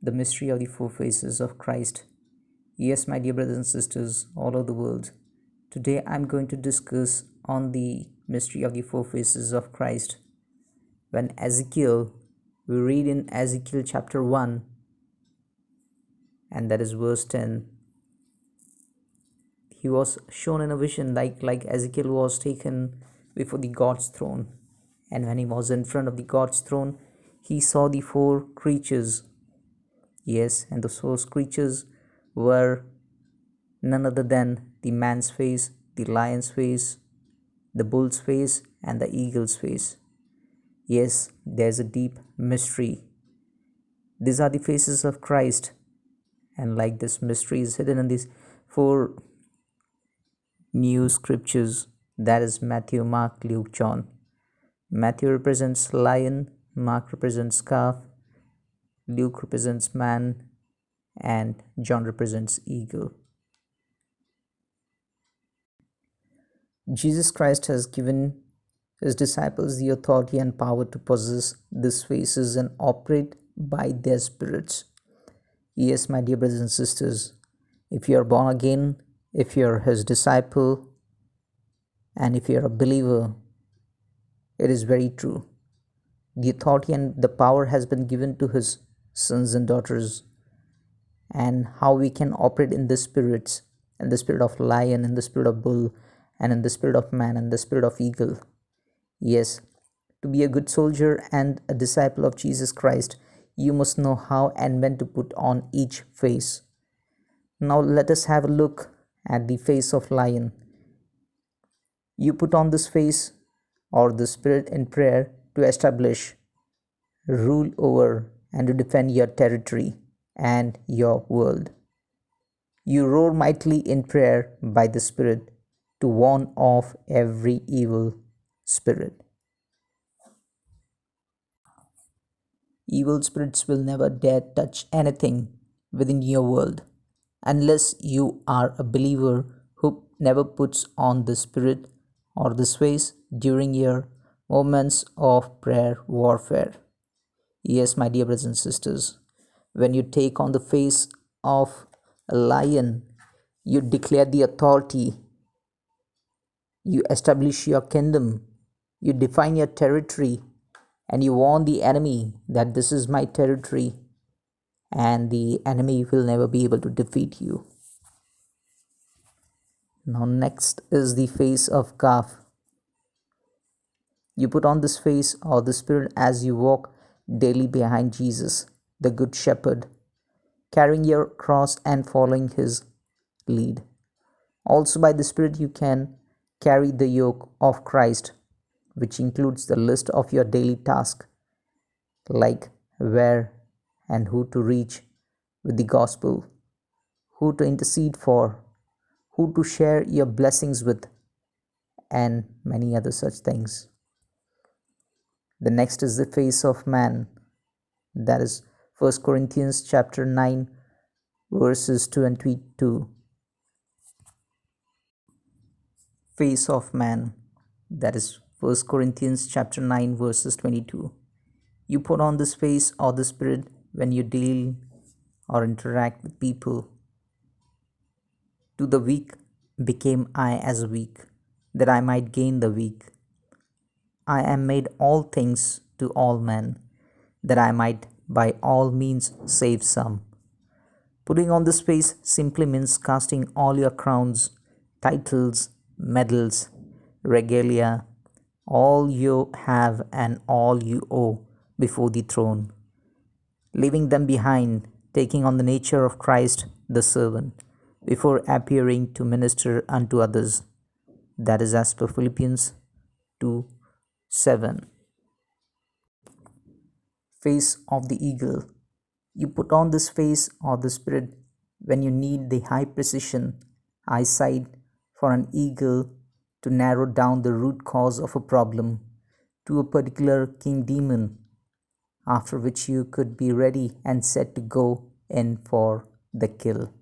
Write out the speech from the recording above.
the mystery of the four faces of Christ. Yes, my dear brothers and sisters all over the world, today I'm going to discuss on the mystery of the four faces of Christ. When Ezekiel, we read in Ezekiel chapter 1, and that is verse 10, he was shown in a vision like Ezekiel was taken before the God's throne. And when he was in front of the God's throne, he saw the four creatures. Yes, and those four creatures were none other than the man's face, the lion's face, the bull's face, and the eagle's face. Yes, there's a deep mystery. These are the faces of Christ, and like this mystery is hidden in these four new scriptures, that is Matthew, Mark, Luke, John. Matthew represents lion, Mark represents calf, Luke represents man, and John represents eagle. Jesus Christ has given his disciples the authority and power to possess these faces and operate by their spirits. Yes, my dear brothers and sisters, if you are born again, if you are his disciple, and if you are a believer, it is very true. The authority and the power has been given to his sons and daughters, and how we can operate in the spirits, in the spirit of lion, in the spirit of bull, and in the spirit of man, and the spirit of eagle. Yes, to be a good soldier and a disciple of Jesus Christ, you must know how and when to put on each face. Now let us have a look at the face of lion. You put on this face or the spirit in prayer to establish, rule over, and to defend your territory and your world. You roar mightily in prayer by the Spirit to warn off every evil spirit. Evil spirits will never dare touch anything within your world unless you are a believer who never puts on the spirit or this face during your moments of prayer warfare. Yes, my dear brothers and sisters, when you take on the face of a lion, you declare the authority, you establish your kingdom, you define your territory, and you warn the enemy that this is my territory, and the enemy will never be able to defeat you. Now, next is the face of calf. You put on this face or the spirit as you walk daily behind Jesus, the Good Shepherd, carrying your cross and following his lead. Also, by the Spirit, you can carry the yoke of Christ, which includes the list of your daily tasks, like where and who to reach with the gospel, who to intercede for, who to share your blessings with, and many other such things. The next is the face of man, that is 1 Corinthians chapter 9 verses 22. Face of man, that is 1 Corinthians chapter 9 verses 22. You put on this face or the spirit when you deal or interact with people. To the weak became I as weak, that I might gain the weak. I am made all things to all men, that I might by all means save some. Putting on this face simply means casting all your crowns, titles, medals, regalia, all you have and all you owe before the throne, leaving them behind, taking on the nature of Christ the servant, before appearing to minister unto others. That is as per Philippians 2:7. Face of the eagle. You put on this face or the spirit when you need the high precision eyesight for an eagle to narrow down the root cause of a problem to a particular king demon, after which you could be ready and set to go in for the kill.